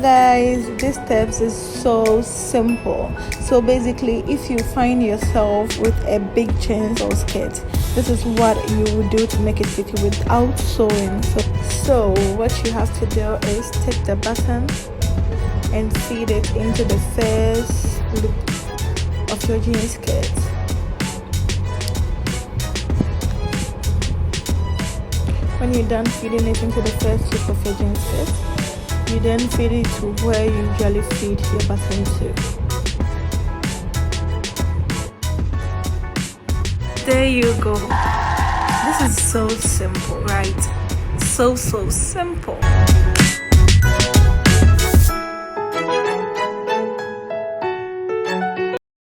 guys, these steps is so simple. So basically, if you find yourself with a big jeans or skirt, this is what you would do to make it fit you without sewing. So what you have to do is take the button and feed it into the first loop of your jeans skirt. When you're done feeding it into the first loop of your jeans skirt, you then feed it to where you usually feed your button to. There you go. This is so simple, right? So simple.